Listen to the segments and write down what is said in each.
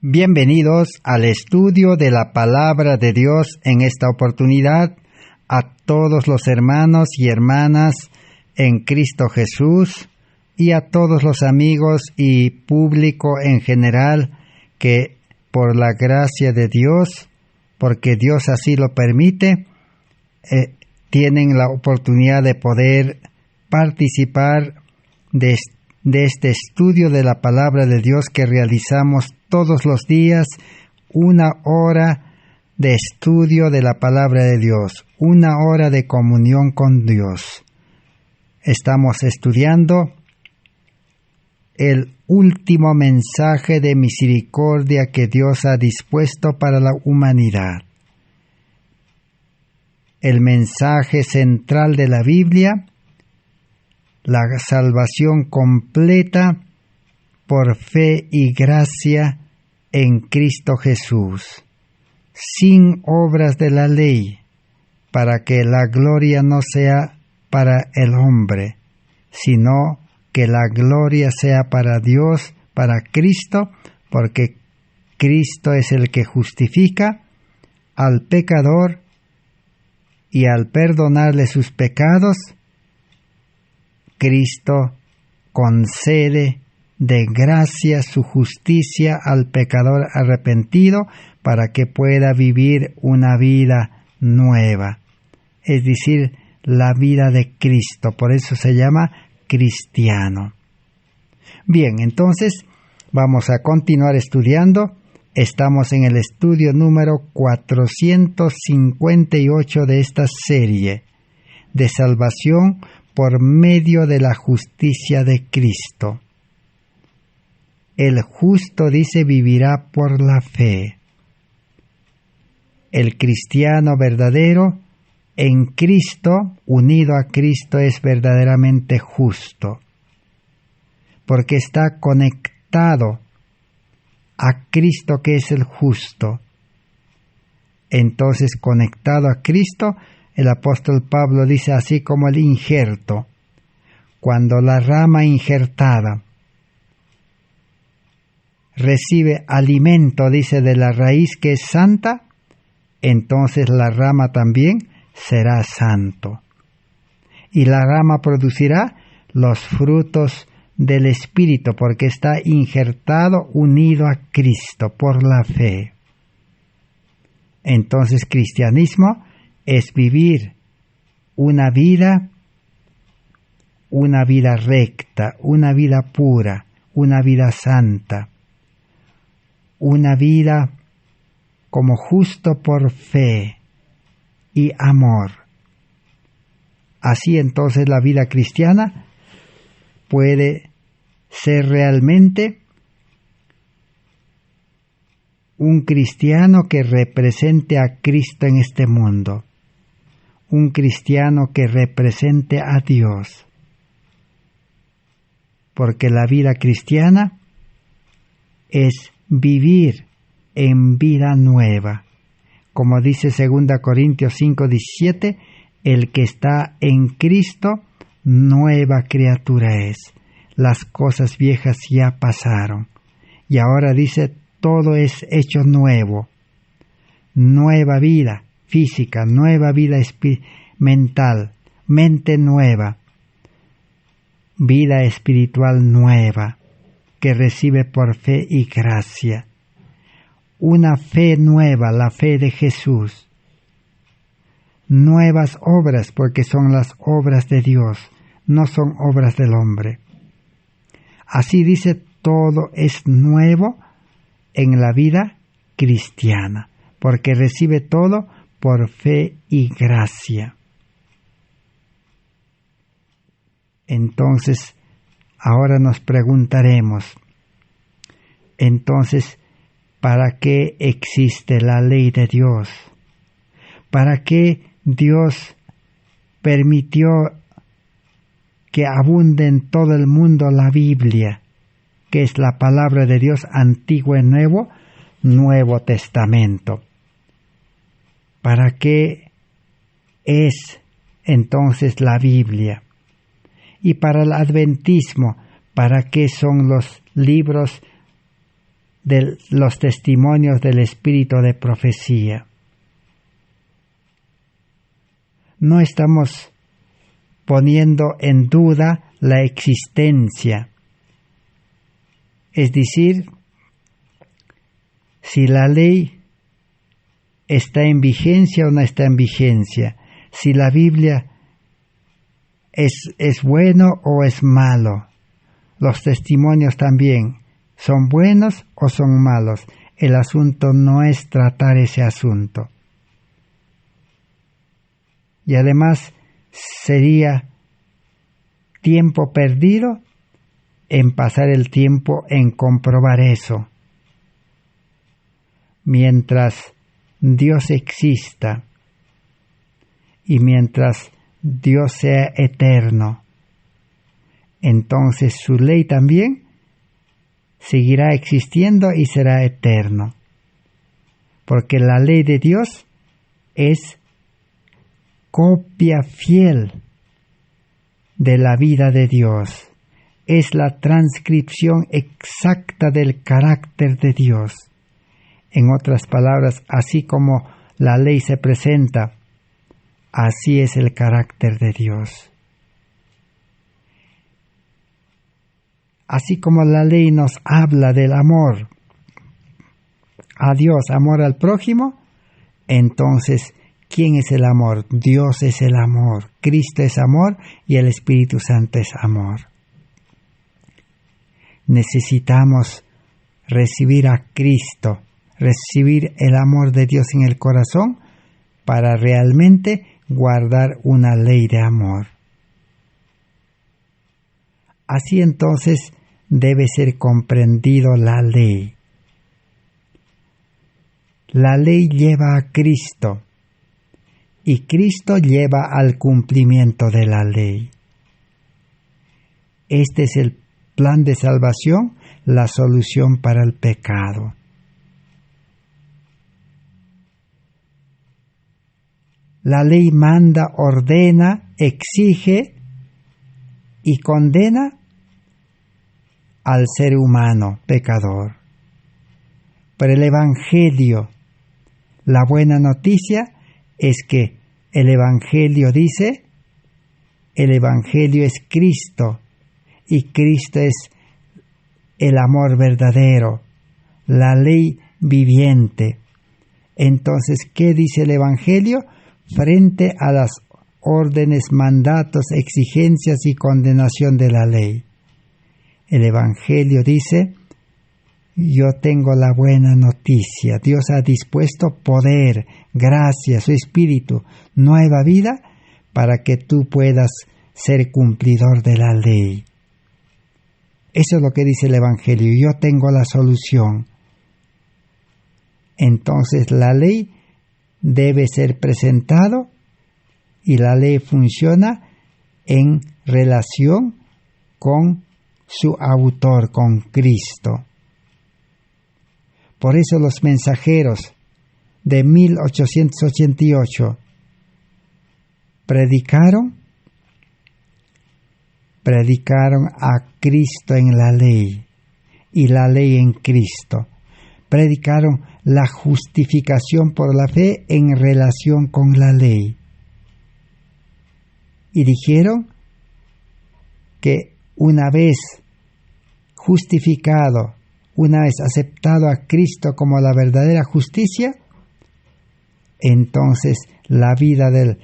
Bienvenidos al estudio de la Palabra de Dios en esta oportunidad a todos los hermanos y hermanas en Cristo Jesús y a todos los amigos y público en general que por la gracia de Dios, porque Dios así lo permite, tienen la oportunidad de poder participar de este estudio de la Palabra de Dios que realizamos todos los días, 1 hora de estudio de la Palabra de Dios, 1 hora de comunión con Dios. Estamos estudiando el último mensaje de misericordia que Dios ha dispuesto para la humanidad. El mensaje central de la Biblia, la salvación completa por fe y gracia en Cristo Jesús, sin obras de la ley, para que la gloria no sea para el hombre, sino que la gloria sea para Dios, para Cristo, porque Cristo es el que justifica al pecador y al perdonarle sus pecados, Cristo concede de gracia su justicia al pecador arrepentido para que pueda vivir una vida nueva, es decir, la vida de Cristo. Por eso se llama cristiano. Bien, entonces vamos a continuar estudiando. Estamos en el estudio número 458 de esta serie de salvación por medio de la justicia de Cristo. El justo, dice, vivirá por la fe. El cristiano verdadero en Cristo, unido a Cristo, es verdaderamente justo, porque está conectado a Cristo, que es el justo. Entonces, conectado a Cristo, el apóstol Pablo dice, así como el injerto, cuando la rama injertada recibe alimento, dice, de la raíz que es santa, entonces la rama también será santo. Y la rama producirá los frutos del Espíritu, porque está injertado, unido a Cristo por la fe. Entonces, cristianismo es vivir una vida recta, una vida pura, una vida santa, una vida como justo por fe y amor. Así entonces la vida cristiana puede ser realmente un cristiano que represente a Cristo en este mundo, un cristiano que represente a Dios, porque la vida cristiana es vivir en vida nueva. Como dice 2 Corintios 5:17, el que está en Cristo, nueva criatura es. Las cosas viejas ya pasaron. Y ahora dice, todo es hecho nuevo. Nueva vida física, nueva vida mental, mente nueva, vida espiritual nueva, que recibe por fe y gracia. Una fe nueva, la fe de Jesús. Nuevas obras, porque son las obras de Dios, no son obras del hombre. Así dice, todo es nuevo en la vida cristiana, porque recibe todo por fe y gracia. Entonces, ahora nos preguntaremos, entonces, ¿para qué existe la ley de Dios? ¿Para qué Dios permitió que abunde en todo el mundo la Biblia, que es la palabra de Dios, Antiguo y Nuevo Testamento? ¿Para qué es entonces la Biblia? Y para el adventismo, ¿para qué son los libros de los testimonios del espíritu de profecía. No estamos poniendo en duda la existencia, es decir, si la ley está en vigencia o no está en vigencia, si la Biblia es bueno o es malo, los testimonios también son buenos o son malos. El asunto no es tratar ese asunto. Y además sería tiempo perdido en pasar el tiempo en comprobar eso. Mientras Dios exista y mientras Dios sea eterno, entonces su ley también seguirá existiendo y será eterno. Porque la ley de Dios es copia fiel de la vida de Dios. Es la transcripción exacta del carácter de Dios. En otras palabras, así como la ley se presenta, así es el carácter de Dios. Así como la ley nos habla del amor a Dios, amor al prójimo, entonces, ¿quién es el amor? Dios es el amor, Cristo es amor y el Espíritu Santo es amor. Necesitamos recibir a Cristo, recibir el amor de Dios en el corazón para realmente guardar una ley de amor. Así entonces debe ser comprendido la ley. La ley lleva a Cristo y Cristo lleva al cumplimiento de la ley. Este es el plan de salvación, la solución para el pecado. La ley manda, ordena, exige y condena al ser humano pecador. Pero el Evangelio, la buena noticia es que el Evangelio dice, el Evangelio es Cristo y Cristo es el amor verdadero, la ley viviente. Entonces, ¿qué dice el Evangelio? Frente a las órdenes, mandatos, exigencias y condenación de la ley. El Evangelio dice, yo tengo la buena noticia. Dios ha dispuesto poder, gracia, su Espíritu, nueva vida, para que tú puedas ser cumplidor de la ley. Eso es lo que dice el Evangelio. Yo tengo la solución. Entonces la ley debe ser presentado y la ley funciona en relación con su autor, con Cristo. Por eso los mensajeros de 1888 predicaron a Cristo en la ley y la ley en Cristo. Predicaron la justificación por la fe en relación con la ley. Y dijeron que una vez justificado, una vez aceptado a Cristo como la verdadera justicia, entonces la vida del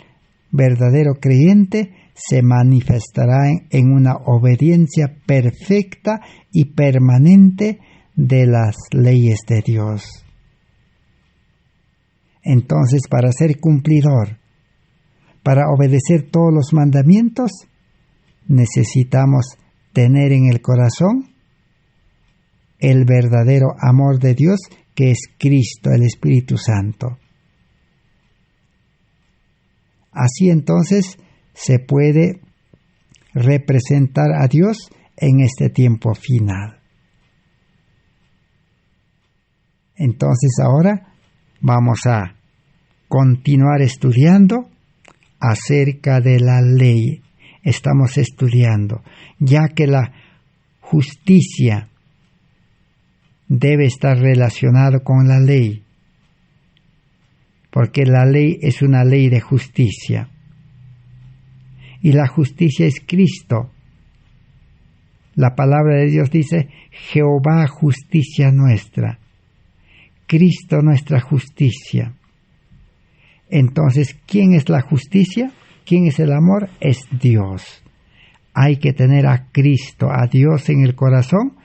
verdadero creyente se manifestará en una obediencia perfecta y permanente de las leyes de Dios. Entonces, para ser cumplidor, para obedecer todos los mandamientos, necesitamos tener en el corazón el verdadero amor de Dios, que es Cristo, el Espíritu Santo. Así entonces se puede representar a Dios en este tiempo final. Entonces ahora vamos a continuar estudiando acerca de la ley. Estamos estudiando, ya que la justicia debe estar relacionado con la ley, porque la ley es una ley de justicia. Y la justicia es Cristo. La palabra de Dios dice, Jehová justicia nuestra. Cristo nuestra justicia. Entonces, ¿quién es la justicia? ¿Quién es el amor? Es Dios. Hay que tener a Cristo, a Dios en el corazón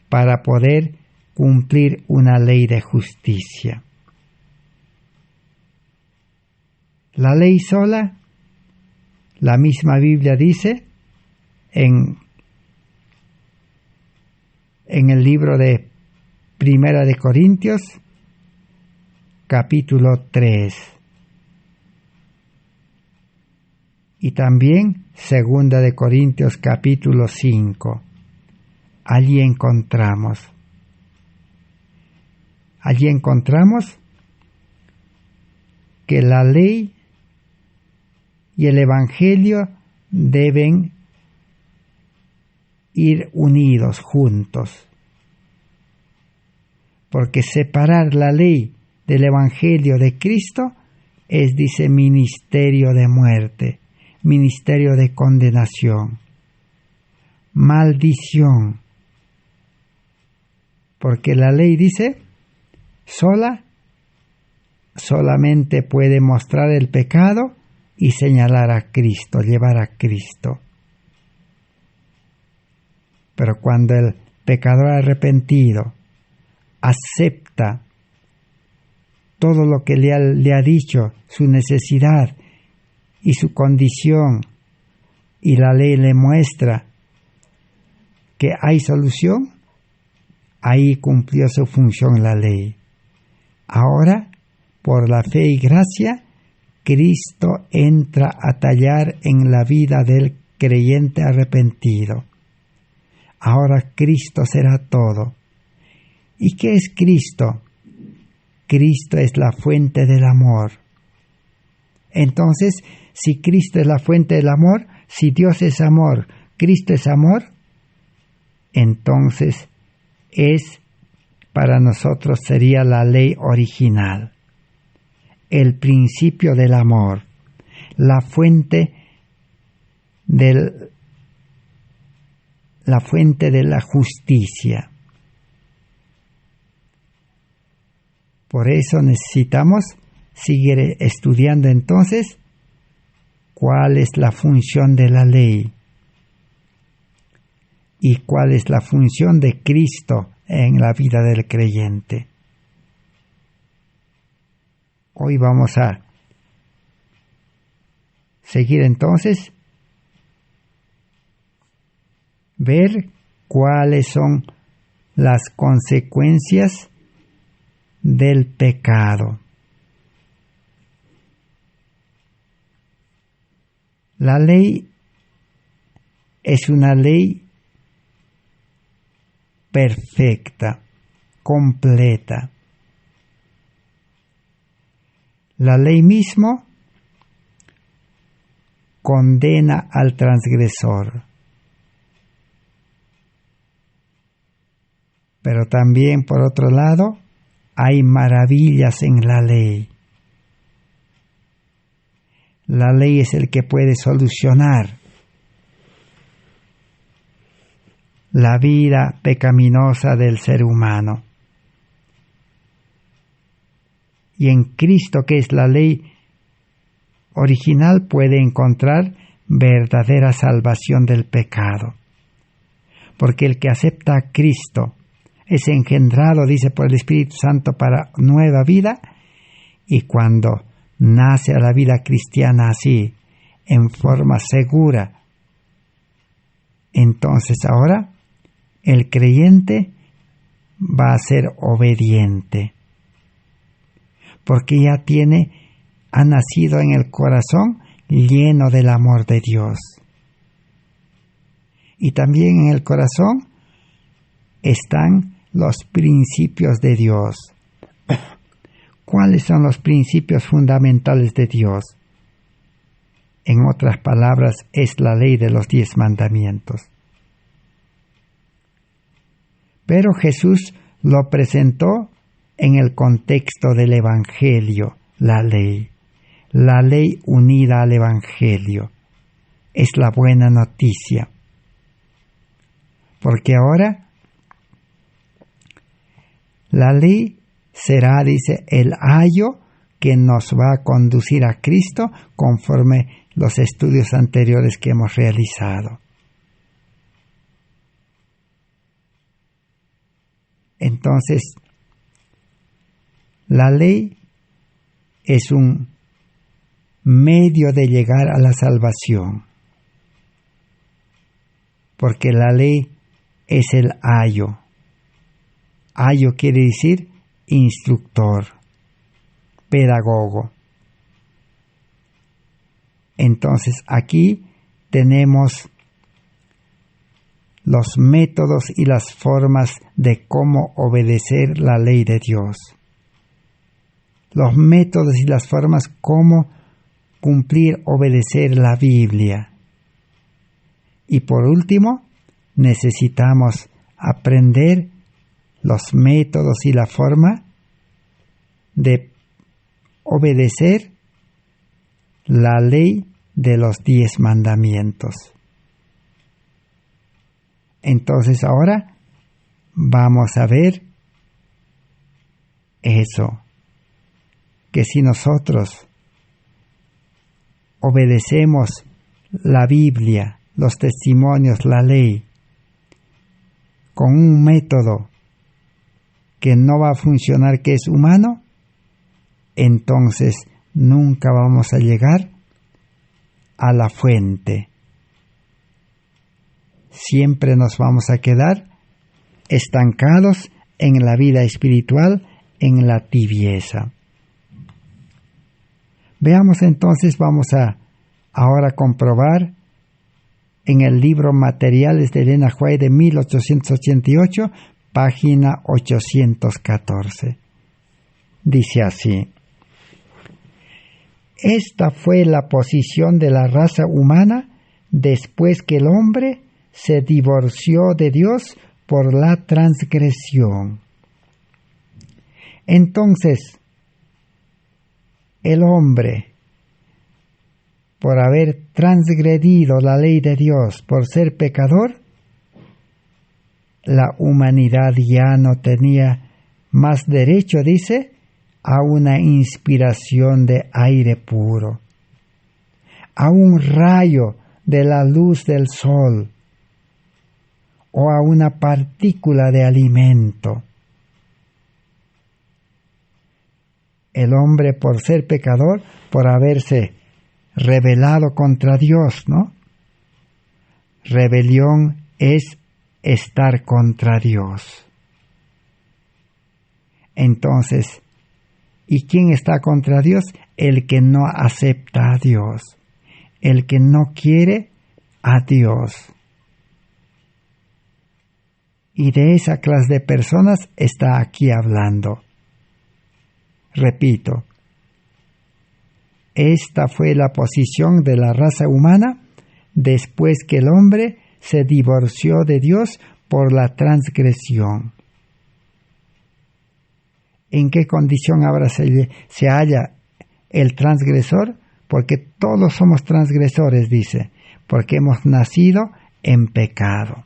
para poder cumplir una ley de justicia. La ley sola, la misma Biblia dice en el libro de Primera de Corintios, capítulo 3. Y también Segunda de Corintios, capítulo 5. Allí encontramos que la ley y el Evangelio deben ir unidos, juntos. Porque separar la ley del Evangelio de Cristo es, dice, ministerio de muerte, ministerio de condenación, maldición. Porque la ley dice, solamente puede mostrar el pecado y señalar a Cristo, llevar a Cristo. Pero cuando el pecador arrepentido acepta todo lo que le ha dicho, su necesidad y su condición, y la ley le muestra que hay solución, ahí cumplió su función la ley. Ahora, por la fe y gracia, Cristo entra a tallar en la vida del creyente arrepentido. Ahora Cristo será todo. ¿Y qué es Cristo? Cristo es la fuente del amor. Entonces, si Cristo es la fuente del amor, si Dios es amor, Cristo es amor, entonces para nosotros sería la ley original, el principio del amor, la fuente de la justicia. Por eso necesitamos seguir estudiando entonces cuál es la función de la ley y cuál es la función de Cristo en la vida del creyente. Hoy vamos a seguir entonces, ver cuáles son las consecuencias del pecado. La ley es una ley perfecta, completa. La ley mismo condena al transgresor, pero también, por otro lado, hay maravillas en la ley. La ley es el que puede solucionar la vida pecaminosa del ser humano. Y en Cristo, que es la ley original, puede encontrar verdadera salvación del pecado. Porque el que acepta a Cristo es engendrado, dice, por el Espíritu Santo para nueva vida, y cuando nace a la vida cristiana así, en forma segura, entonces ahora el creyente va a ser obediente, porque ya ha nacido en el corazón lleno del amor de Dios. Y también en el corazón están los principios de Dios. ¿Cuáles son los principios fundamentales de Dios? En otras palabras, es la ley de los 10 mandamientos. Pero Jesús lo presentó en el contexto del Evangelio, la ley unida al Evangelio. Es la buena noticia. Porque ahora la ley será, dice, el ayo que nos va a conducir a Cristo conforme los estudios anteriores que hemos realizado. Entonces, la ley es un medio de llegar a la salvación, porque la ley es el ayo. Ayo quiere decir instructor, pedagogo. Entonces aquí tenemos los métodos y las formas de cómo obedecer la ley de Dios. Los métodos y las formas cómo cumplir, obedecer la Biblia. Y por último, necesitamos aprender los métodos y la forma de obedecer la ley de los 10 mandamientos. Entonces ahora vamos a ver eso, que si nosotros obedecemos la Biblia, los testimonios, la ley, con un método que no va a funcionar, que es humano, entonces nunca vamos a llegar a la fuente. Siempre nos vamos a quedar estancados en la vida espiritual, en la tibieza. Veamos entonces, vamos a ahora comprobar en el libro Materiales de Elena White de 1888, página 814. Dice así: esta fue la posición de la raza humana después que el hombre se divorció de Dios por la transgresión. Entonces, el hombre, por haber transgredido la ley de Dios, por ser pecador, la humanidad ya no tenía más derecho, dice, a una inspiración de aire puro, a un rayo de la luz del sol, o a una partícula de alimento. El hombre, por ser pecador, por haberse rebelado contra Dios, ¿no? Rebelión es estar contra Dios. Entonces, ¿y quién está contra Dios? El que no acepta a Dios, el que no quiere a Dios. Y de esa clase de personas está aquí hablando. Repito, esta fue la posición de la raza humana después que el hombre se divorció de Dios por la transgresión. ¿En qué condición ahora se halla el transgresor? Porque todos somos transgresores, dice, porque hemos nacido en pecado.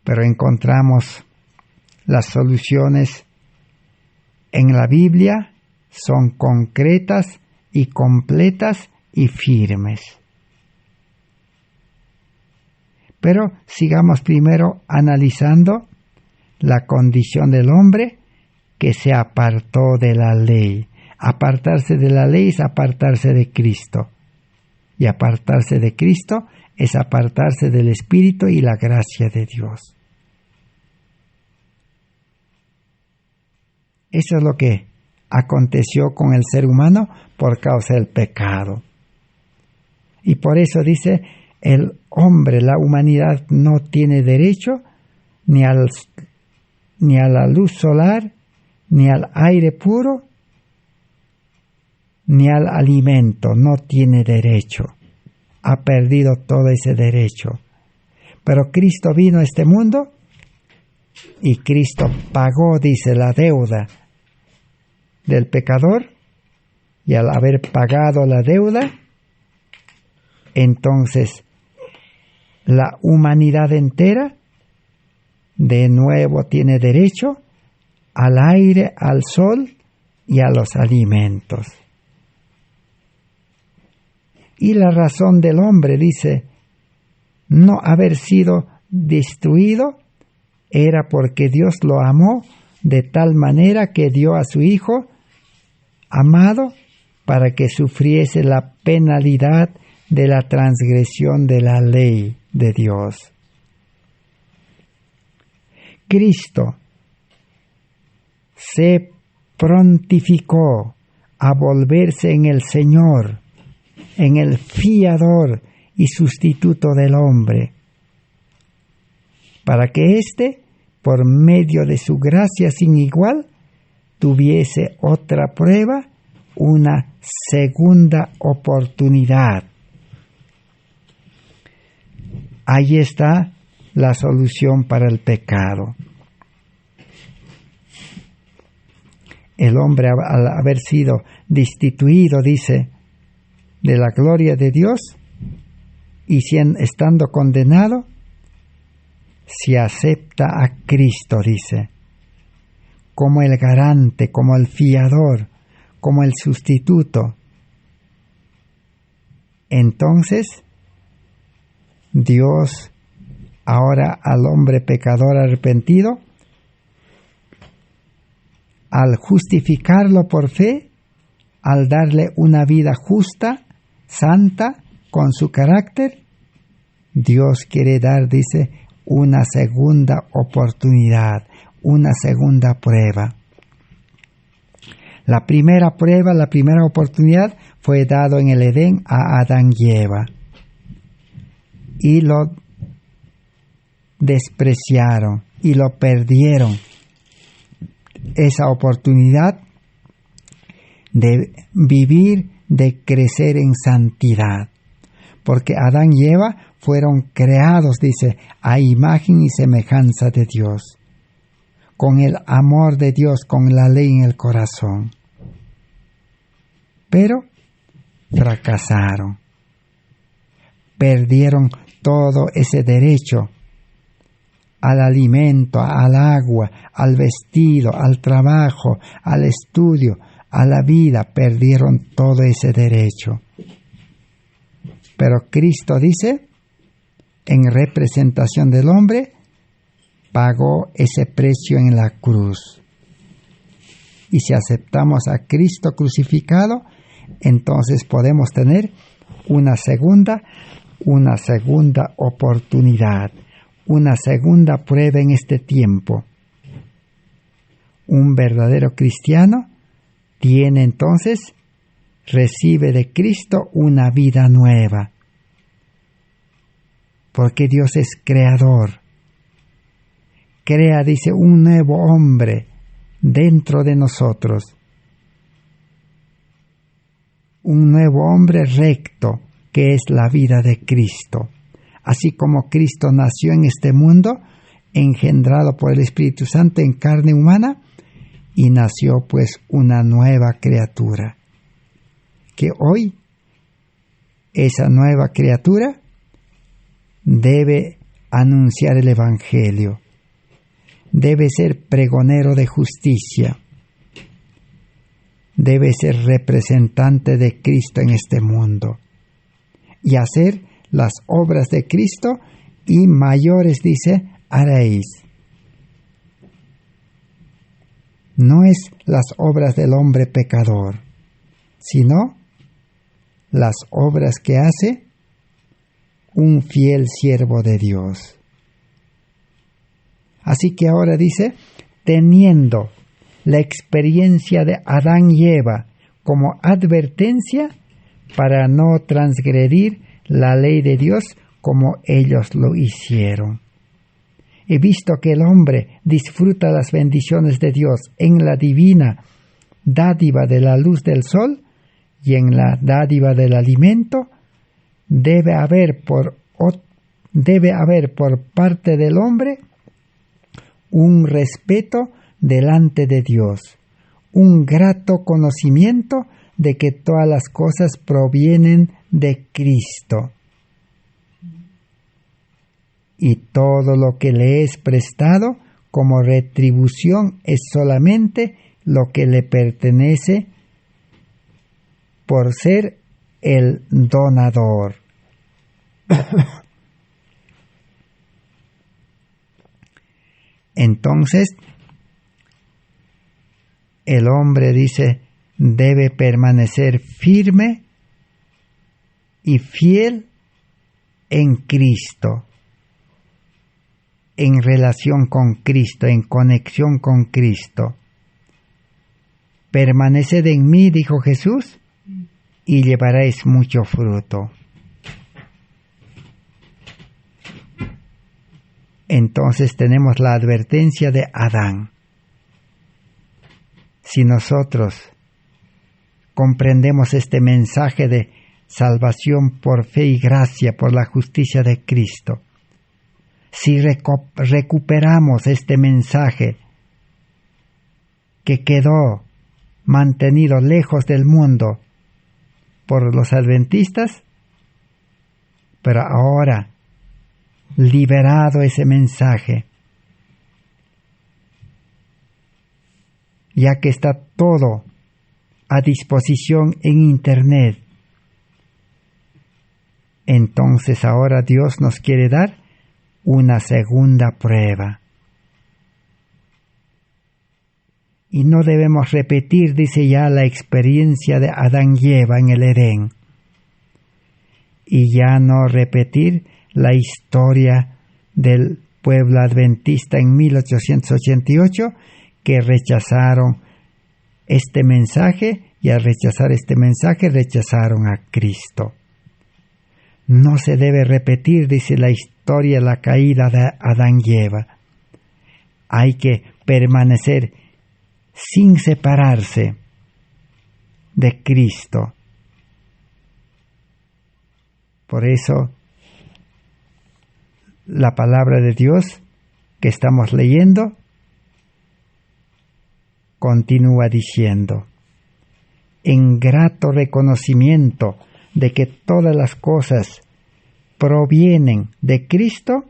Pero encontramos las soluciones en la Biblia, son concretas y completas y firmes. Pero sigamos primero analizando la condición del hombre que se apartó de la ley. Apartarse de la ley es apartarse de Cristo. Y apartarse de Cristo es apartarse del Espíritu y la gracia de Dios. Eso es lo que aconteció con el ser humano por causa del pecado. Y por eso dice, el hombre, la humanidad no tiene derecho ni a la luz solar, ni al aire puro, ni al alimento. No tiene derecho. Ha perdido todo ese derecho. Pero Cristo vino a este mundo y Cristo pagó, dice, la deuda del pecador, y al haber pagado la deuda, entonces la humanidad entera de nuevo tiene derecho al aire, al sol y a los alimentos. Y la razón del hombre, dice, no haber sido destruido era porque Dios lo amó de tal manera que dio a su Hijo amado para que sufriese la penalidad de la transgresión de la ley de Dios. Cristo se prontificó a volverse en el Señor, en el fiador y sustituto del hombre, para que éste, por medio de su gracia sin igual, tuviese otra prueba, una segunda oportunidad. Ahí está la solución para el pecado. El hombre, al haber sido destituido, dice, de la gloria de Dios, y estando condenado, si acepta a Cristo, dice, como el garante, como el fiador, como el sustituto, entonces Dios ahora al hombre pecador arrepentido, al justificarlo por fe, al darle una vida justa, santa, con su carácter, Dios quiere dar, dice, una segunda oportunidad, una segunda prueba. La primera prueba, la primera oportunidad fue dado en el Edén a Adán y Eva. Y lo despreciaron y lo perdieron. Esa oportunidad de vivir, de crecer en santidad. Porque Adán y Eva fueron creados, dice, a imagen y semejanza de Dios, con el amor de Dios, con la ley en el corazón. Pero fracasaron, perdieron todo ese derecho al alimento, al agua, al vestido, al trabajo, al estudio, a la vida, perdieron todo ese derecho. Pero Cristo dice, en representación del hombre, pagó ese precio en la cruz. Y si aceptamos a Cristo crucificado, entonces podemos tener una segunda oportunidad, una segunda prueba en este tiempo. Un verdadero cristiano tiene entonces, recibe de Cristo una vida nueva, porque Dios es creador. Crea, dice, un nuevo hombre dentro de nosotros, un nuevo hombre recto, que es la vida de Cristo. Así como Cristo nació en este mundo, engendrado por el Espíritu Santo en carne humana, y nació pues una nueva criatura, que hoy esa nueva criatura debe anunciar el Evangelio, debe ser pregonero de justicia, debe ser representante de Cristo en este mundo y hacer las obras de Cristo, y mayores, dice, haréis. No es las obras del hombre pecador, sino las obras que hace un fiel siervo de Dios. Así que ahora dice, teniendo la experiencia de Adán y Eva como advertencia para no transgredir la ley de Dios como ellos lo hicieron. He visto que el hombre disfruta las bendiciones de Dios en la divina dádiva de la luz del sol y en la dádiva del alimento. Debe haber por parte del hombre un respeto delante de Dios, un grato conocimiento de que todas las cosas provienen de Cristo. Y todo lo que le es prestado como retribución es solamente lo que le pertenece por ser el donador. Entonces, el hombre dice, debe permanecer firme y fiel en Cristo, en relación con Cristo, en conexión con Cristo. Permaneced en mí, dijo Jesús, y llevaréis mucho fruto. Entonces tenemos la advertencia de Adán. Si nosotros comprendemos este mensaje de salvación por fe y gracia, por la justicia de Cristo, si recuperamos este mensaje que quedó mantenido lejos del mundo por los adventistas, pero ahora liberado ese mensaje, ya que está todo a disposición en Internet, entonces ahora Dios nos quiere dar una segunda prueba. Y no debemos repetir, dice ya, la experiencia de Adán y Eva en el Edén. Y ya no repetir la historia del pueblo adventista en 1888, que rechazaron este mensaje, y al rechazar este mensaje rechazaron a Cristo. No se debe repetir, dice la historia, la caída de Adán y Eva. Hay que permanecer sin separarse de Cristo. Por eso, la palabra de Dios que estamos leyendo continúa diciendo, en grato reconocimiento de que todas las cosas provienen de Cristo,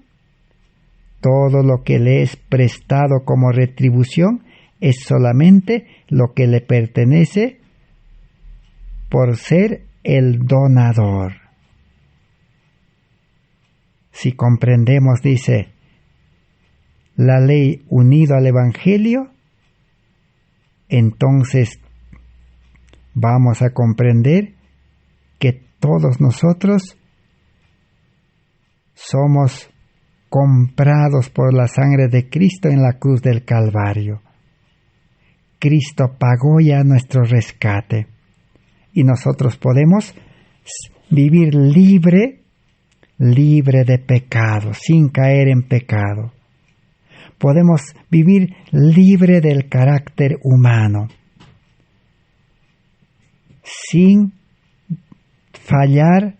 todo lo que le es prestado como retribución es solamente lo que le pertenece por ser el donador. Si comprendemos, dice, la ley unido al Evangelio, entonces vamos a comprender que todos nosotros somos comprados por la sangre de Cristo en la cruz del Calvario. Cristo pagó ya nuestro rescate y nosotros podemos vivir libre de pecado, sin caer en pecado. Podemos vivir libre del carácter humano, sin fallar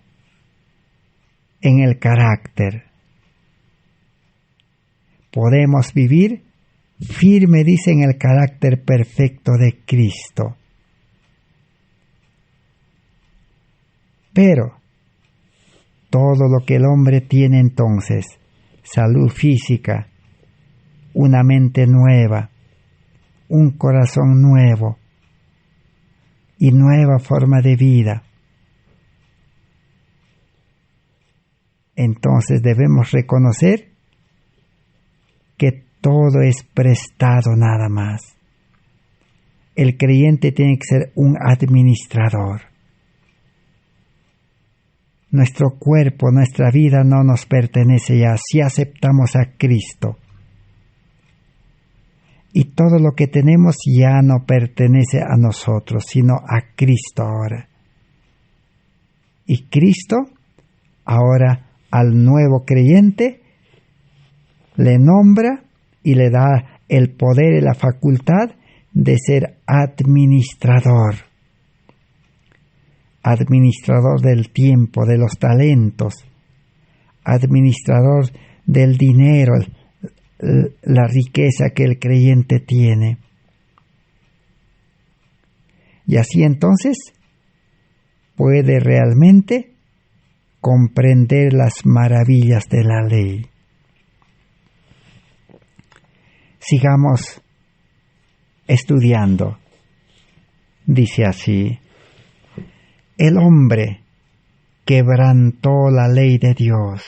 en el carácter. Podemos vivir firme, dice, en el carácter perfecto de Cristo. Pero todo lo que el hombre tiene entonces, salud física, una mente nueva, un corazón nuevo y nueva forma de vida, entonces debemos reconocer que todo es prestado nada más. El creyente tiene que ser un administrador. Nuestro cuerpo, nuestra vida no nos pertenece ya, si aceptamos a Cristo. Y todo lo que tenemos ya no pertenece a nosotros, sino a Cristo ahora. Y Cristo ahora al nuevo creyente le nombra y le da el poder y la facultad de ser administrador. Administrador del tiempo, de los talentos, administrador del dinero, la riqueza que el creyente tiene. Y así entonces puede realmente comprender las maravillas de la ley. Sigamos estudiando. Dice así: el hombre quebrantó la ley de Dios,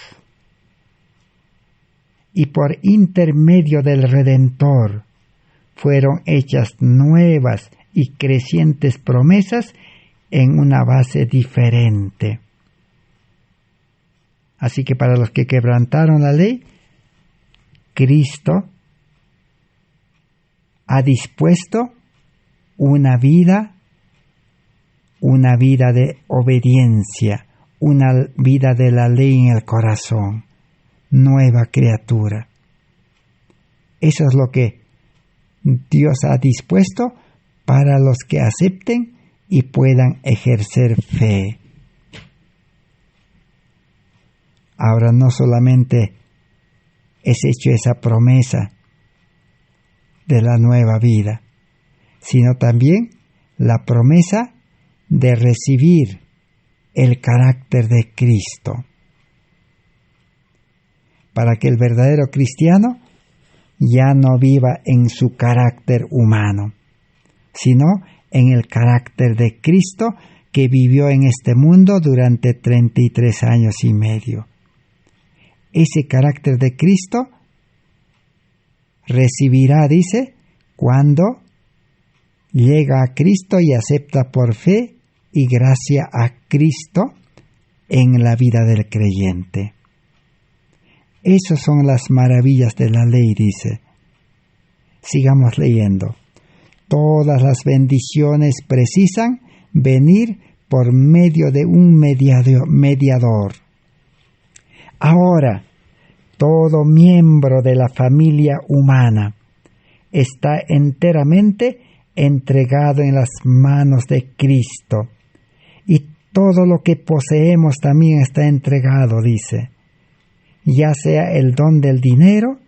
y por intermedio del Redentor fueron hechas nuevas y crecientes promesas en una base diferente. Así que para los que quebrantaron la ley, Cristo ha dispuesto una vida de obediencia, una vida de la ley en el corazón, nueva criatura. Eso es lo que Dios ha dispuesto para los que acepten y puedan ejercer fe. Ahora no solamente es hecho esa promesa de la nueva vida, sino también la promesa de recibir el carácter de Cristo, para que el verdadero cristiano ya no viva en su carácter humano, sino en el carácter de Cristo que vivió en este mundo durante 33 años y medio. Ese carácter de Cristo recibirá, dice, cuando llega a Cristo y acepta por fe y gracia a Cristo en la vida del creyente. Esas son las maravillas de la ley, dice. Sigamos leyendo. Todas las bendiciones precisan venir por medio de un mediador. Ahora, todo miembro de la familia humana está enteramente entregado en las manos de Cristo. Y todo lo que poseemos también está entregado, dice. Ya sea el don del dinero,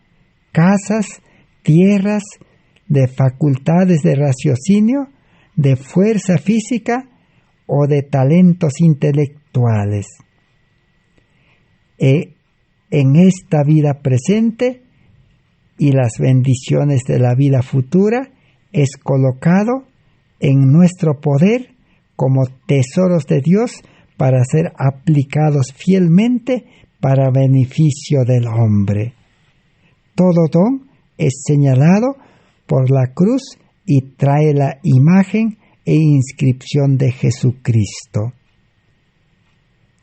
casas, tierras, de facultades de raciocinio, de fuerza física o de talentos intelectuales. En esta vida presente y las bendiciones de la vida futura es colocado en nuestro poder como tesoros de Dios para ser aplicados fielmente para beneficio del hombre. Todo don es señalado por la cruz y trae la imagen e inscripción de Jesucristo.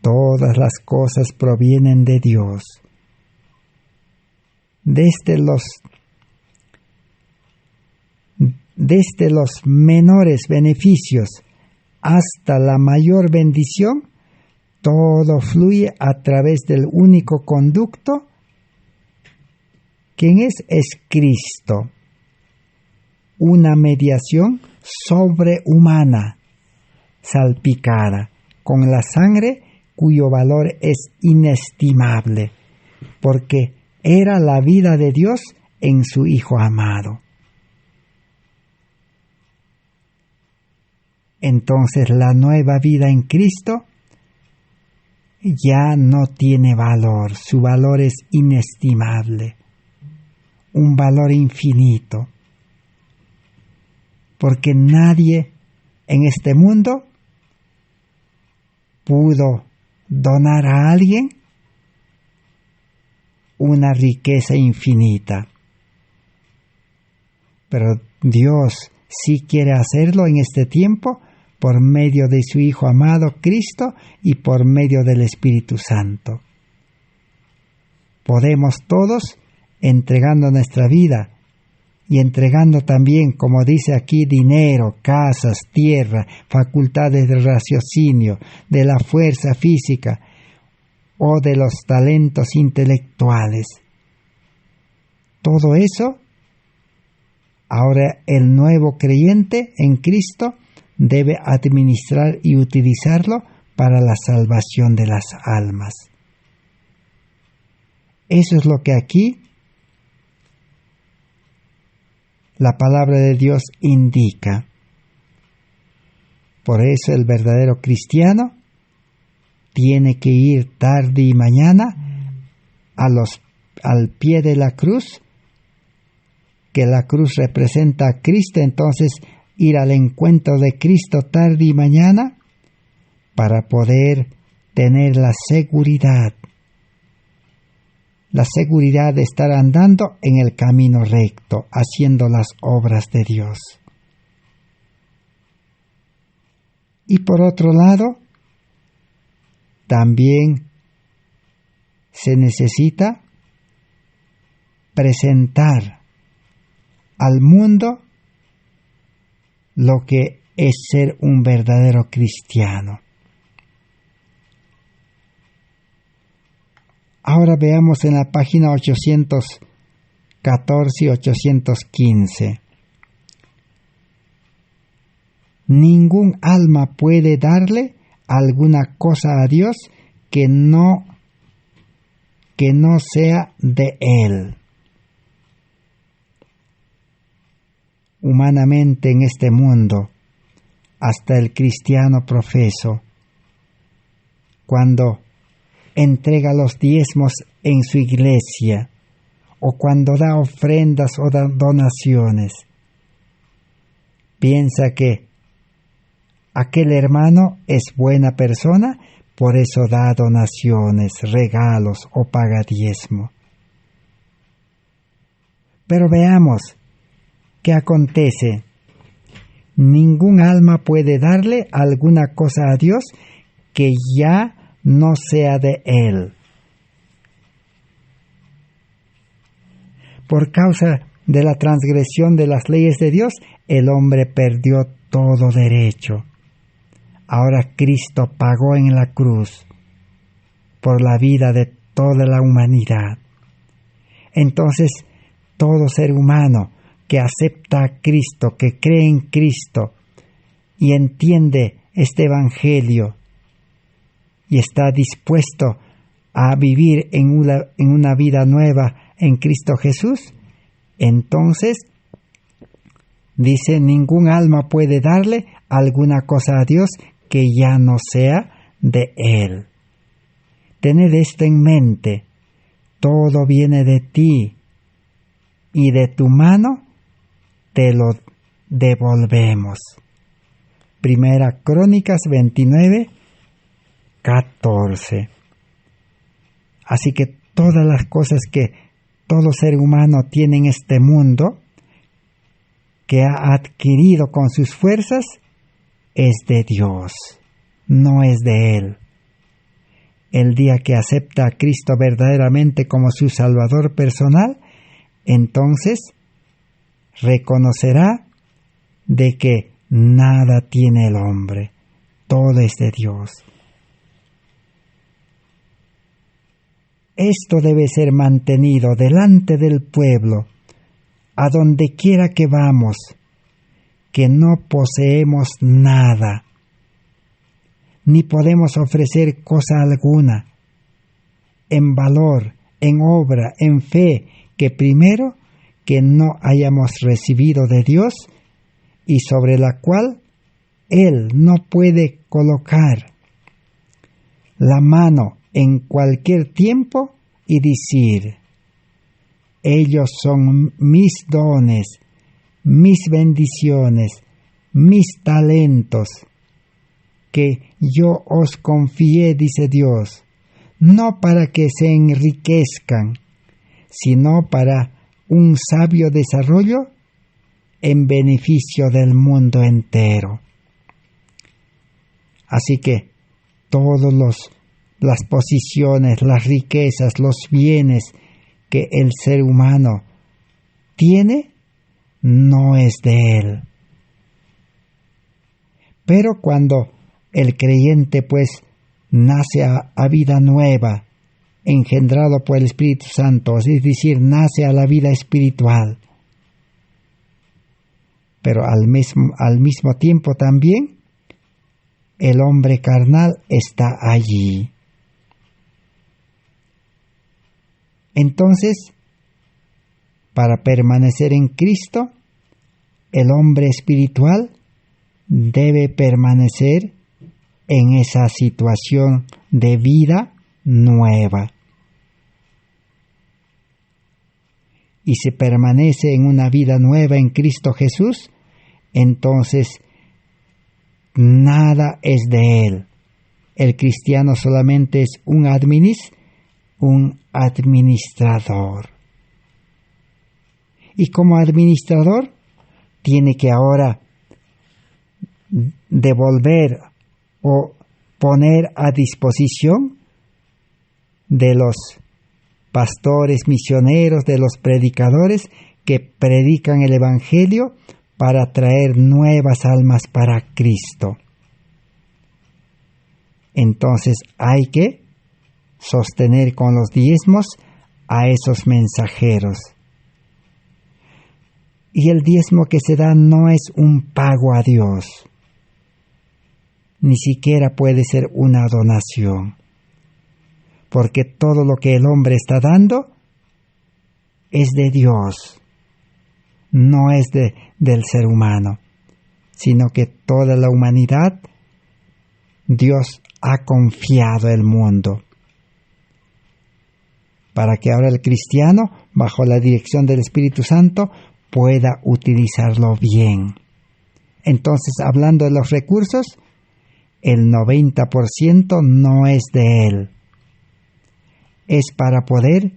Todas las cosas provienen de Dios. Desde los menores beneficios hasta la mayor bendición, todo fluye a través del único conducto. ¿Quién es? Es Cristo. Una mediación sobrehumana, salpicada con la sangre cuyo valor es inestimable, porque era la vida de Dios en su Hijo amado. Entonces la nueva vida en Cristo ya no tiene valor, su valor es inestimable, un valor infinito, porque nadie en este mundo pudo donar a alguien una riqueza infinita. Pero Dios sí quiere hacerlo en este tiempo por medio de su Hijo amado Cristo y por medio del Espíritu Santo. Podemos todos, entregando nuestra vida y entregando también, como dice aquí, dinero, casas, tierra, facultades de raciocinio, de la fuerza física o de los talentos intelectuales. Todo eso, ahora el nuevo creyente en Cristo debe administrar y utilizarlo para la salvación de las almas. Eso es lo que aquí la palabra de Dios indica. Por eso el verdadero cristiano tiene que ir tarde y mañana al pie de la cruz, que la cruz representa a Cristo, entonces ir al encuentro de Cristo tarde y mañana para poder tener la seguridad de estar andando en el camino recto, haciendo las obras de Dios. Y por otro lado, también se necesita presentar al mundo lo que es ser un verdadero cristiano. Ahora veamos en la página 814 y 815. Ningún alma puede darle alguna cosa a Dios que no sea de Él. Humanamente en este mundo, hasta el cristiano profeso, cuando entrega los diezmos en su iglesia, o cuando da ofrendas o da donaciones, piensa que aquel hermano es buena persona, por eso da donaciones, regalos o paga diezmo. Pero veamos qué acontece. Ningún alma puede darle alguna cosa a Dios que ya no sea de Él. Por causa de la transgresión de las leyes de Dios, el hombre perdió todo derecho. Ahora Cristo pagó en la cruz por la vida de toda la humanidad. Entonces, todo ser humano que acepta a Cristo, que cree en Cristo y entiende este evangelio y está dispuesto a vivir en una vida nueva en Cristo Jesús, entonces dice, ningún alma puede darle alguna cosa a Dios que ya no sea de Él. Tened esto en mente, todo viene de ti y de tu mano te lo devolvemos. Primera Crónicas 29, 14. Así que todas las cosas que todo ser humano tiene en este mundo, que ha adquirido con sus fuerzas, es de Dios, no es de Él. El día que acepta a Cristo verdaderamente como su Salvador personal, entonces reconocerá de que nada tiene el hombre, todo es de Dios. Esto debe ser mantenido delante del pueblo, a donde quiera que vamos, que no poseemos nada, ni podemos ofrecer cosa alguna, en valor, en obra, en fe, que primero que no hayamos recibido de Dios y sobre la cual Él no puede colocar la mano en cualquier tiempo y decir, ellos son mis dones, mis bendiciones, mis talentos, que yo os confié, dice Dios, no para que se enriquezcan, sino para un sabio desarrollo en beneficio del mundo entero. Así que todas las posiciones, las riquezas, los bienes que el ser humano tiene, no es de él. Pero cuando el creyente pues nace a vida nueva, engendrado por el Espíritu Santo, es decir, nace a la vida espiritual, pero al mismo tiempo también el hombre carnal está allí. Entonces, para permanecer en Cristo, el hombre espiritual debe permanecer en esa situación de vida nueva. Y si permanece en una vida nueva en Cristo Jesús, entonces nada es de él. El cristiano solamente es un administrador. Y como administrador, tiene que ahora devolver o poner a disposición de los pastores misioneros, de los predicadores que predican el Evangelio para traer nuevas almas para Cristo. Entonces hay que sostener con los diezmos a esos mensajeros. Y el diezmo que se da no es un pago a Dios, ni siquiera puede ser una donación, porque todo lo que el hombre está dando es de Dios, no es del ser humano, sino que toda la humanidad Dios ha confiado el mundo, para que ahora el cristiano, bajo la dirección del Espíritu Santo, pueda utilizarlo bien. Entonces, hablando de los recursos, el 90% no es de él. Es para poder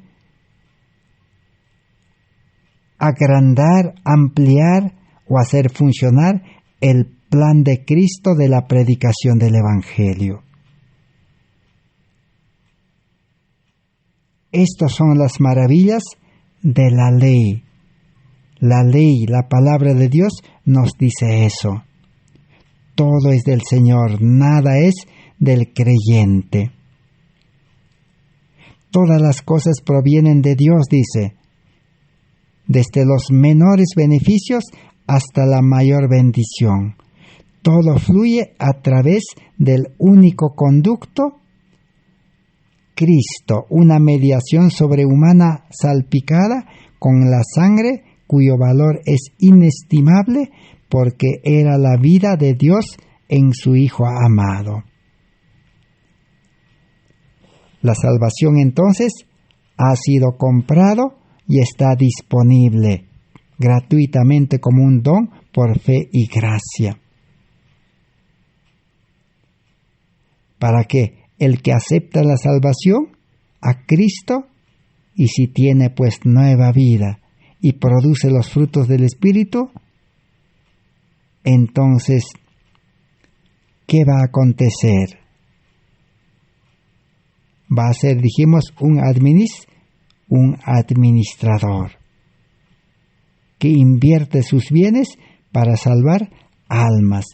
agrandar, ampliar o hacer funcionar el plan de Cristo de la predicación del Evangelio. Estas son las maravillas de la ley. La ley, la palabra de Dios, nos dice eso. Todo es del Señor, nada es del creyente. Todas las cosas provienen de Dios, dice, desde los menores beneficios hasta la mayor bendición. Todo fluye a través del único conducto, Cristo, una mediación sobrehumana salpicada con la sangre cuyo valor es inestimable porque era la vida de Dios en su Hijo amado. La salvación entonces ha sido comprado y está disponible gratuitamente como un don por fe y gracia. Para que el que acepta la salvación a Cristo y si tiene pues nueva vida y produce los frutos del Espíritu, entonces, ¿qué va a acontecer? Va a ser, dijimos, un administrador que invierte sus bienes para salvar almas.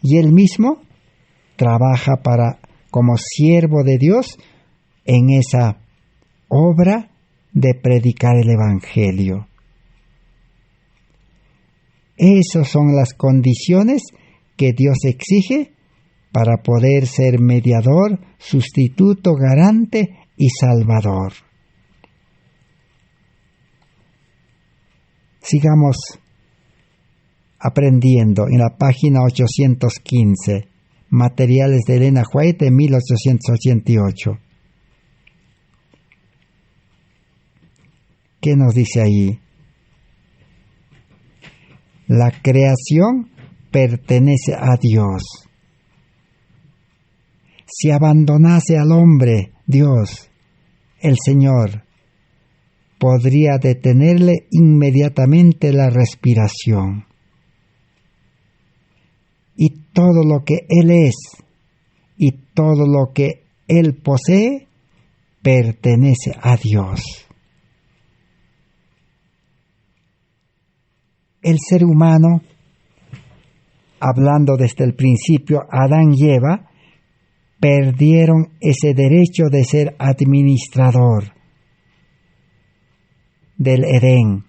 Y él mismo trabaja como siervo de Dios en esa obra de predicar el Evangelio. Esas son las condiciones que Dios exige para poder ser mediador, sustituto, garante y salvador. Sigamos aprendiendo en la página 815, Materiales de Elena White de 1888. ¿Qué nos dice ahí? La creación pertenece a Dios. Si abandonase al hombre, Dios, el Señor, podría detenerle inmediatamente la respiración. Y todo lo que Él es y todo lo que Él posee pertenece a Dios. El ser humano, hablando desde el principio, Adán y Eva, perdieron ese derecho de ser administrador del Edén,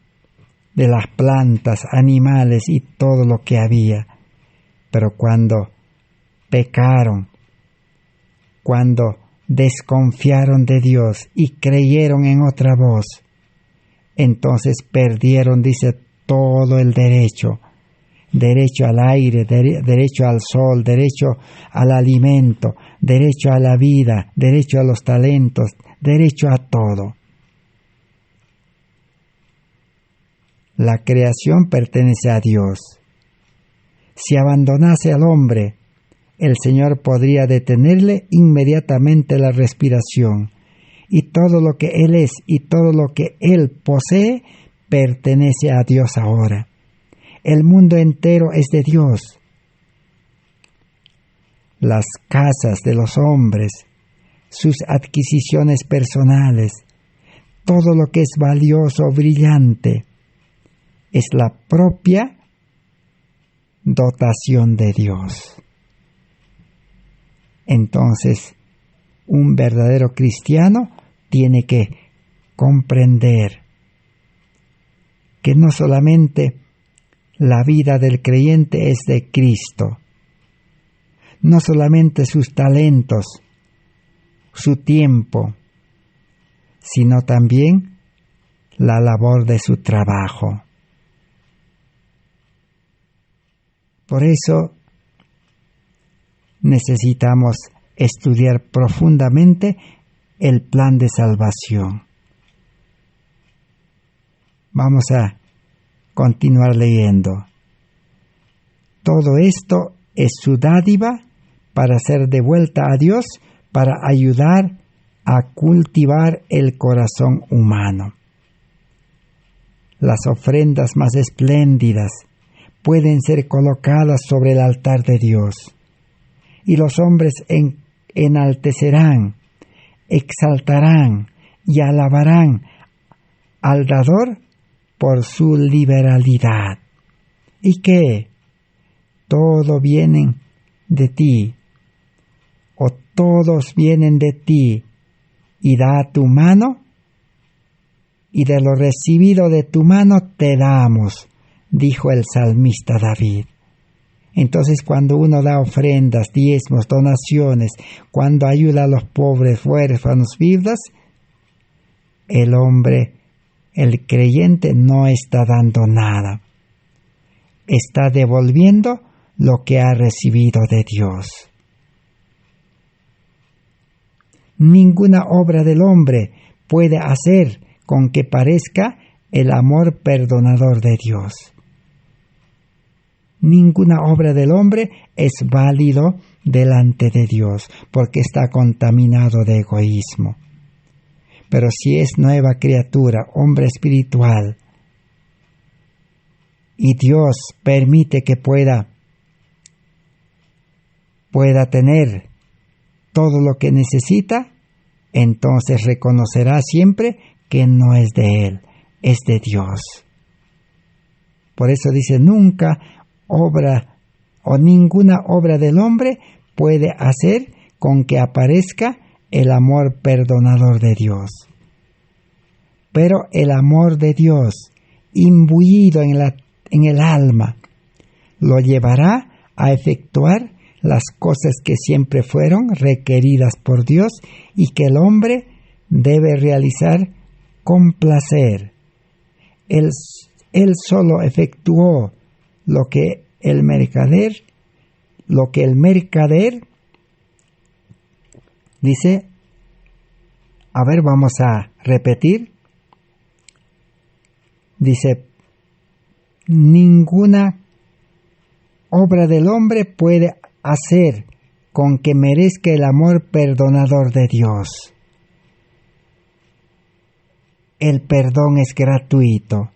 de las plantas, animales y todo lo que había. Pero cuando pecaron, cuando desconfiaron de Dios y creyeron en otra voz, entonces perdieron, dice, todo el derecho derecho al aire, derecho al sol, derecho al alimento, derecho a la vida, derecho a los talentos, derecho a todo. La creación pertenece a Dios. Si abandonase al hombre, el Señor podría detenerle inmediatamente la respiración, y todo lo que Él es y todo lo que Él posee pertenece a Dios ahora. El mundo entero es de Dios. Las casas de los hombres, sus adquisiciones personales, todo lo que es valioso, brillante, es la propia dotación de Dios. Entonces, un verdadero cristiano tiene que comprender que no solamente la vida del creyente es de Cristo, no solamente sus talentos, su tiempo, sino también la labor de su trabajo. Por eso necesitamos estudiar profundamente el plan de salvación. Vamos a continuar leyendo. Todo esto es su dádiva para ser devuelta a Dios, para ayudar a cultivar el corazón humano. Las ofrendas más espléndidas pueden ser colocadas sobre el altar de Dios, y los hombres enaltecerán, exaltarán y alabarán al dador por su liberalidad. ¿Y qué? Todo viene de ti, o todos vienen de ti, y da a tu mano, y de lo recibido de tu mano te damos, dijo el salmista David. Entonces, cuando uno da ofrendas, diezmos, donaciones, cuando ayuda a los pobres, huérfanos, viudas, el hombre, el creyente, no está dando nada. Está devolviendo lo que ha recibido de Dios. Ninguna obra del hombre puede hacer con que parezca el amor perdonador de Dios. Ninguna obra del hombre es válido delante de Dios, porque está contaminado de egoísmo. Pero si es nueva criatura, hombre espiritual, y Dios permite que pueda tener todo lo que necesita, entonces reconocerá siempre que no es de Él, es de Dios. Por eso dice, nunca obra o ninguna obra del hombre puede hacer con que aparezca el amor perdonador de Dios. Pero el amor de Dios, imbuido en el alma, lo llevará a efectuar las cosas que siempre fueron requeridas por Dios y que el hombre debe realizar con placer. Él solo efectuó lo que el mercader dice, vamos a repetir, dice, ninguna obra del hombre puede hacer con que merezca el amor perdonador de Dios. El perdón es gratuito.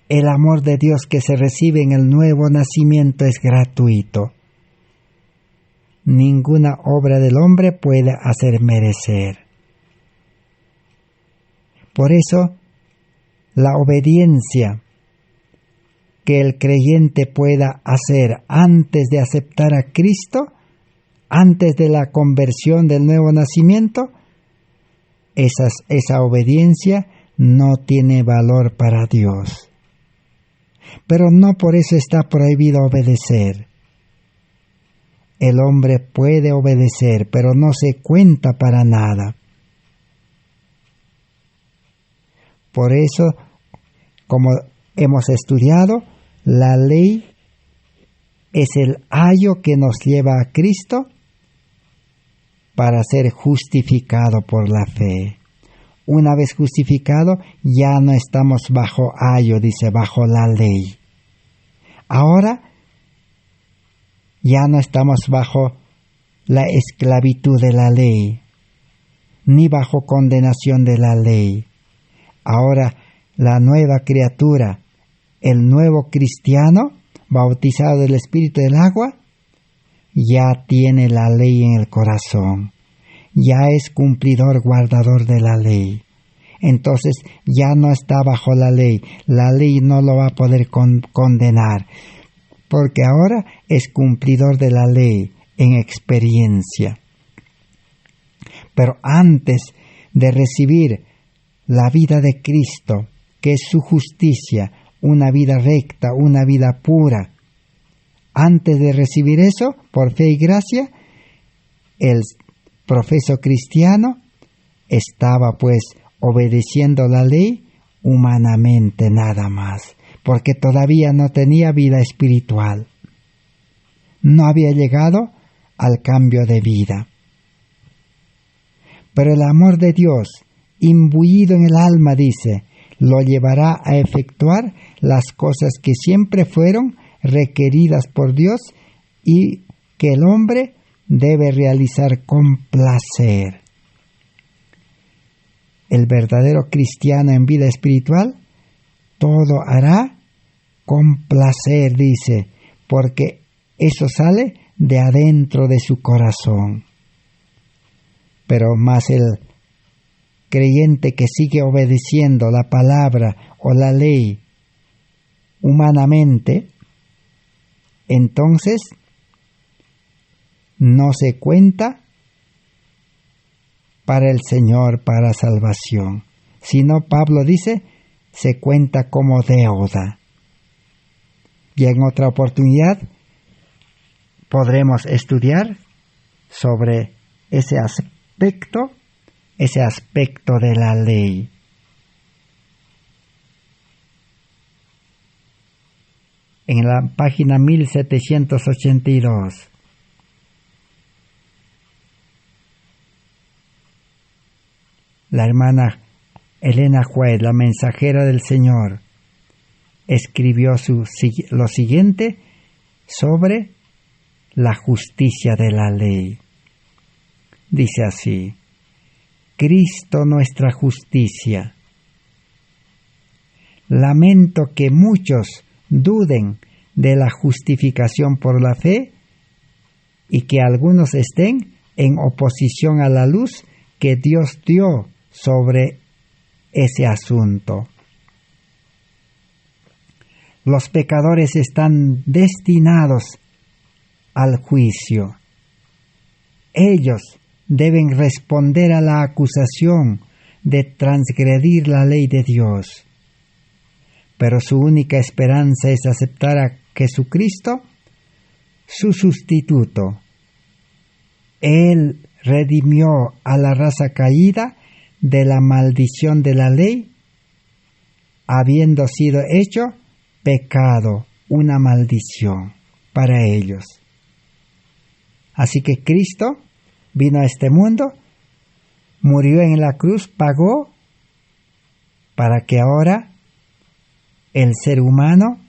El amor de Dios que se recibe en el nuevo nacimiento es gratuito. Ninguna obra del hombre puede hacer merecer. Por eso, la obediencia que el creyente pueda hacer antes de aceptar a Cristo, antes de la conversión del nuevo nacimiento, esa obediencia no tiene valor para Dios. Pero no por eso está prohibido obedecer. El hombre puede obedecer, pero no se cuenta para nada. Por eso, como hemos estudiado, la ley es el ayo que nos lleva a Cristo para ser justificado por la fe. Una vez justificado, ya no estamos bajo ayo, dice, bajo la ley. Ahora ya no estamos bajo la esclavitud de la ley, ni bajo condenación de la ley. Ahora la nueva criatura, el nuevo cristiano, bautizado del Espíritu y del agua, ya tiene la ley en el corazón, ya es cumplidor, guardador de la ley. Entonces ya no está bajo la ley no lo va a poder condenar, porque ahora es cumplidor de la ley en experiencia. Pero antes de recibir la vida de Cristo, que es su justicia, una vida recta, una vida pura, antes de recibir eso, por fe y gracia, el profeso cristiano estaba pues obedeciendo la ley humanamente nada más, porque todavía no tenía vida espiritual. No había llegado al cambio de vida. Pero el amor de Dios, imbuido en el alma, dice, lo llevará a efectuar las cosas que siempre fueron requeridas por Dios y que el hombre debe realizar con placer. El verdadero cristiano en vida espiritual todo hará con placer, dice, porque eso sale de adentro de su corazón. Pero más el creyente que sigue obedeciendo la palabra o la ley humanamente, entonces no se cuenta para el Señor, para salvación, sino Pablo dice, se cuenta como deuda. Y en otra oportunidad podremos estudiar sobre ese aspecto de la ley. En la página 1782. La hermana Elena White, la mensajera del Señor, escribió lo siguiente sobre la justicia de la ley. Dice así: Cristo nuestra justicia. Lamento que muchos duden de la justificación por la fe y que algunos estén en oposición a la luz que Dios dio sobre ese asunto. Los pecadores están destinados al juicio. Ellos deben responder a la acusación de transgredir la ley de Dios. Pero su única esperanza es aceptar a Jesucristo, su sustituto. Él redimió a la raza caída de la maldición de la ley, habiendo sido hecho pecado, una maldición para ellos. Así que Cristo vino a este mundo, murió en la cruz, pagó, para que ahora el ser humano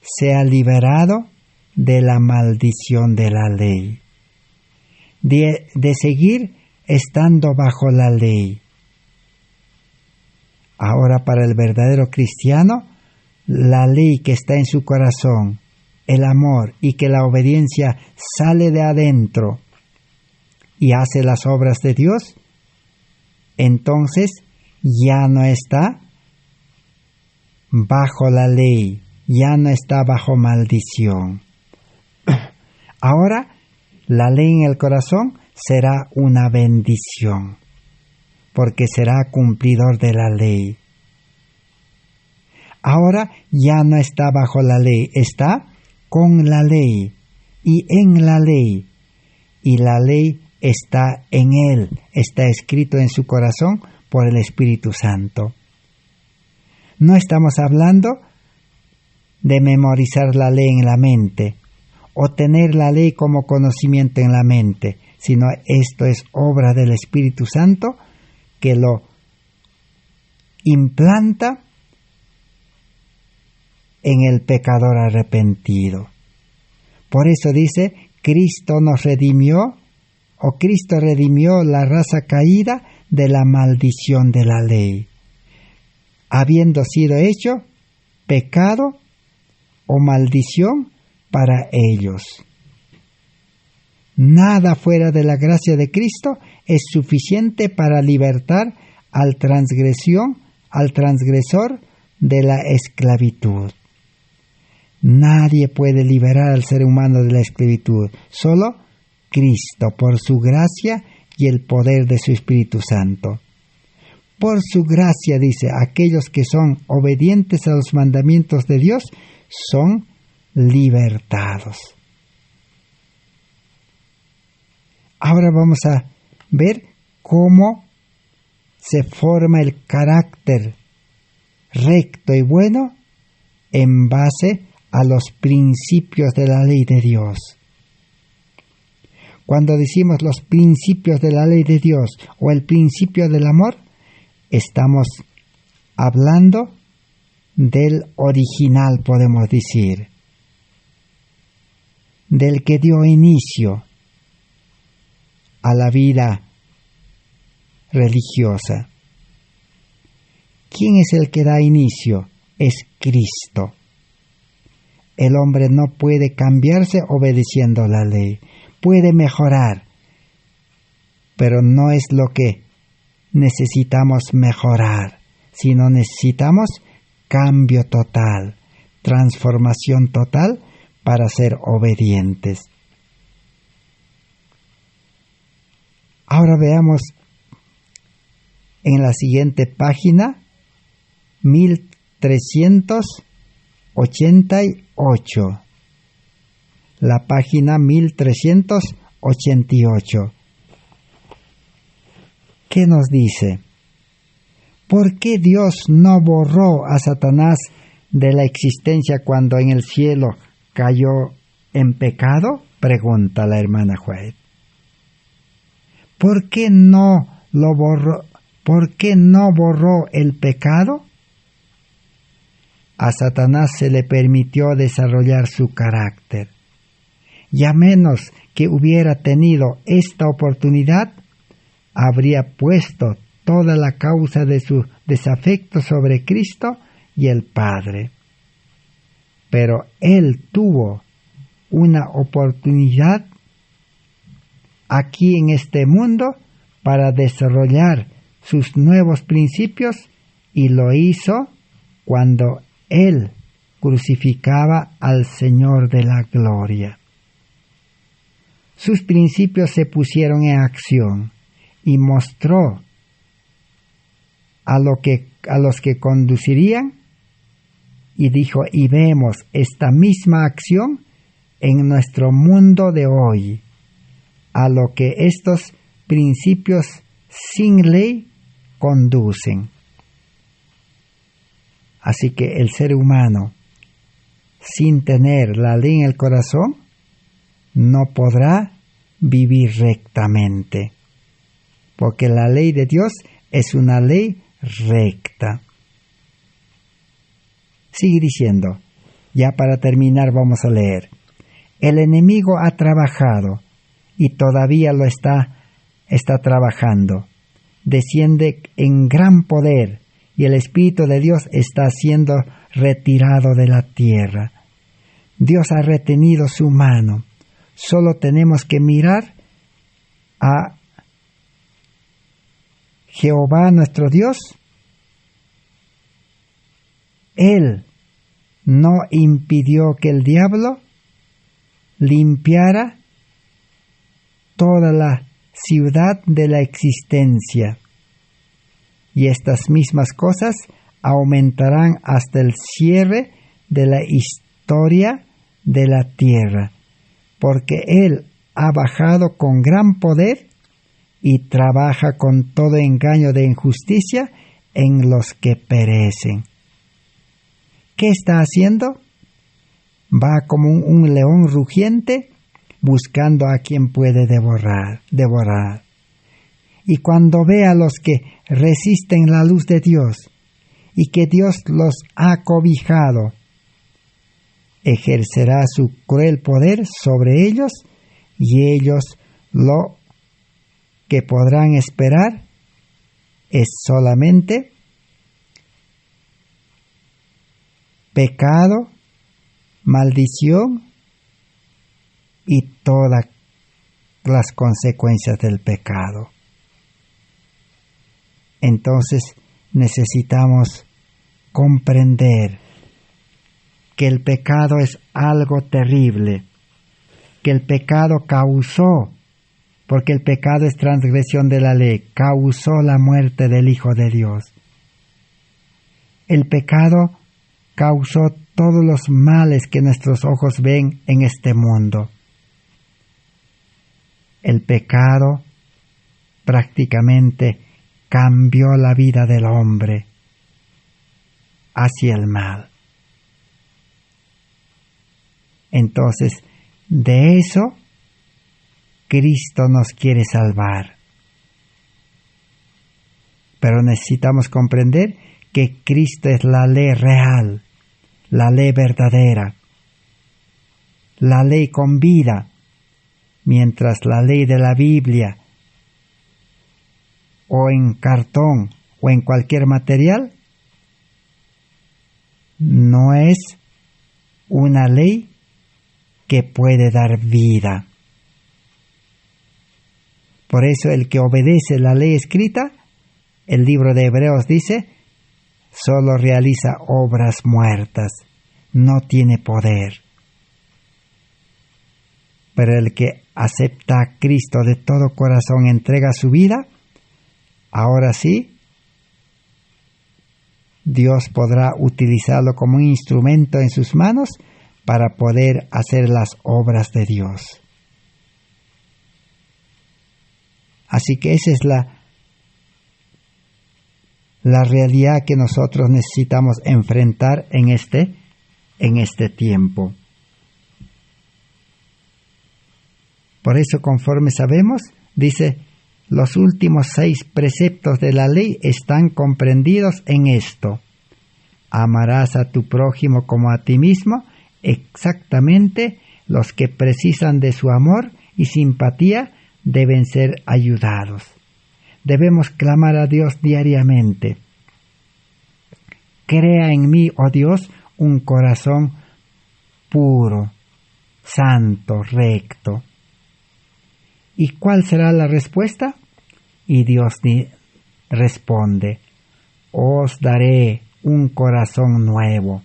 sea liberado de la maldición de la ley, de seguir estando bajo la ley. Ahora para el verdadero cristiano, la ley que está en su corazón, el amor y que la obediencia sale de adentro y hace las obras de Dios, entonces ya no está bajo la ley, ya no está bajo maldición. Ahora la ley en el corazón será una bendición, porque será cumplidor de la ley. Ahora ya no está bajo la ley, está con la ley y en la ley, y la ley está en él, está escrito en su corazón por el Espíritu Santo. No estamos hablando de memorizar la ley en la mente o tener la ley como conocimiento en la mente, sino esto es obra del Espíritu Santo que lo implanta en el pecador arrepentido. Por eso dice, Cristo nos redimió, o Cristo redimió la raza caída de la maldición de la ley, habiendo sido hecho pecado o maldición para ellos. Nada fuera de la gracia de Cristo es suficiente para libertar al transgresor de la esclavitud. Nadie puede liberar al ser humano de la esclavitud, solo Cristo, por su gracia y el poder de su Espíritu Santo. Por su gracia, dice, aquellos que son obedientes a los mandamientos de Dios son libertados. Ahora vamos a ver cómo se forma el carácter recto y bueno en base a los principios de la ley de Dios. Cuando decimos los principios de la ley de Dios o el principio del amor, estamos hablando del original, podemos decir, del que dio inicio a la vida religiosa. ¿Quién es el que da inicio? Es Cristo. El hombre no puede cambiarse obedeciendo la ley. Puede mejorar, pero no es lo que necesitamos mejorar, sino necesitamos cambio total, transformación total para ser obedientes. Ahora veamos en la siguiente página, 1388. La página 1388. ¿Qué nos dice? ¿Por qué Dios no borró a Satanás de la existencia cuando en el cielo cayó en pecado? Pregunta la hermana White. ¿Por qué no lo borró? ¿Por qué no borró el pecado? A Satanás se le permitió desarrollar su carácter. Y a menos que hubiera tenido esta oportunidad, habría puesto toda la causa de su desafecto sobre Cristo y el Padre. Pero él tuvo una oportunidad aquí en este mundo para desarrollar sus nuevos principios y lo hizo cuando él crucificaba al Señor de la gloria. Sus principios se pusieron en acción y mostró a los que conducirían y dijo, y vemos esta misma acción en nuestro mundo de hoy, a lo que estos principios sin ley conducen. Así que el ser humano, sin tener la ley en el corazón, no podrá vivir rectamente, porque la ley de Dios es una ley recta. Sigue diciendo, ya para terminar vamos a leer. El enemigo ha trabajado y todavía lo está trabajando. Desciende en gran poder y el Espíritu de Dios está siendo retirado de la tierra. Dios ha retenido su mano. Solo tenemos que mirar a Jehová nuestro Dios. Él no impidió que el diablo limpiara toda la ciudad de la existencia. Y estas mismas cosas aumentarán hasta el cierre de la historia de la tierra, porque Él ha bajado con gran poder y trabaja con todo engaño de injusticia en los que perecen. ¿Qué está haciendo? va como un león rugiente buscando a quien puede devorar. Y cuando ve a los que resisten la luz de Dios y que Dios los ha cobijado, ejercerá su cruel poder sobre ellos, y ellos lo que podrán esperar es solamente pecado, maldición y todas las consecuencias del pecado. Entonces necesitamos comprender que el pecado es algo terrible, que el pecado causó, porque el pecado es transgresión de la ley, causó la muerte del Hijo de Dios. El pecado causó todos los males que nuestros ojos ven en este mundo. El pecado prácticamente cambió la vida del hombre hacia el mal. Entonces, de eso, Cristo nos quiere salvar. Pero necesitamos comprender que Cristo es la ley real, la ley verdadera, la ley con vida, mientras la ley de la Biblia o en cartón o en cualquier material no es una ley que puede dar vida. Por eso el que obedece la ley escrita, el libro de Hebreos dice, solo realiza obras muertas, no tiene poder. Pero el que acepta a Cristo de todo corazón, entrega su vida, ahora sí, Dios podrá utilizarlo como un instrumento en sus manos para poder hacer las obras de Dios. Así que esa es la realidad que nosotros necesitamos enfrentar en este tiempo. Por eso, conforme sabemos, dice, los últimos 6 preceptos de la ley están comprendidos en esto. Amarás a tu prójimo como a ti mismo. Exactamente los que precisan de su amor y simpatía deben ser ayudados. Debemos clamar a Dios diariamente. Crea en mí, oh Dios, un corazón puro, santo, recto. ¿Y cuál será la respuesta? Y Dios responde, os daré un corazón nuevo.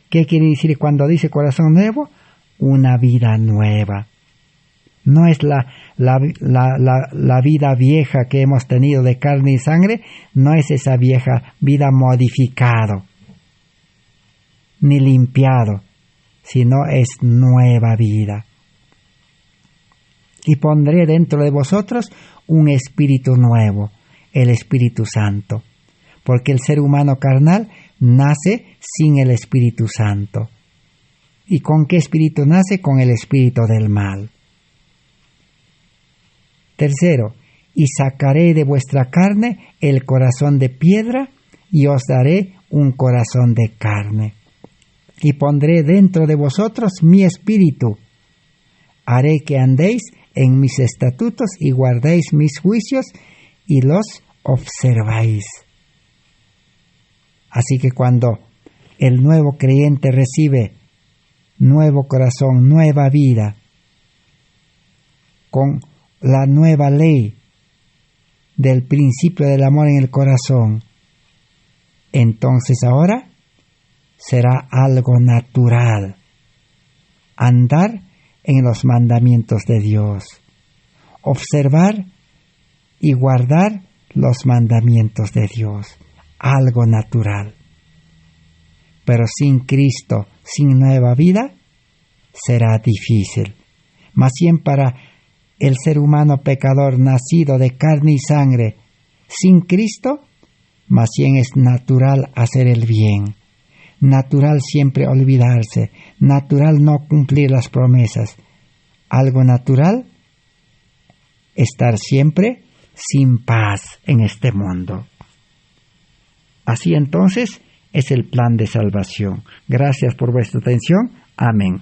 ¿Qué quiere decir cuando dice corazón nuevo? Una vida nueva. No es la vida vieja que hemos tenido de carne y sangre, no es esa vieja vida modificado, ni limpiado, sino es nueva vida. Y pondré dentro de vosotros un espíritu nuevo, el Espíritu Santo, porque el ser humano carnal nace sin el Espíritu Santo. ¿Y con qué espíritu nace? Con el espíritu del mal. Tercero, y sacaré de vuestra carne el corazón de piedra y os daré un corazón de carne. Y pondré dentro de vosotros mi espíritu. Haré que andéis en mis estatutos y guardéis mis juicios y los observáis. Así que cuando el nuevo creyente recibe nuevo corazón, nueva vida, con la nueva ley del principio del amor en el corazón, entonces ahora será algo natural andar en los mandamientos de Dios, observar y guardar los mandamientos de Dios, algo natural. Pero sin Cristo, sin nueva vida, será difícil. Más bien para el ser humano pecador nacido de carne y sangre, sin Cristo, más bien es natural hacer el bien, natural siempre olvidarse, natural no cumplir las promesas. Algo natural, estar siempre sin paz en este mundo. Así entonces es el plan de salvación. Gracias por vuestra atención. Amén.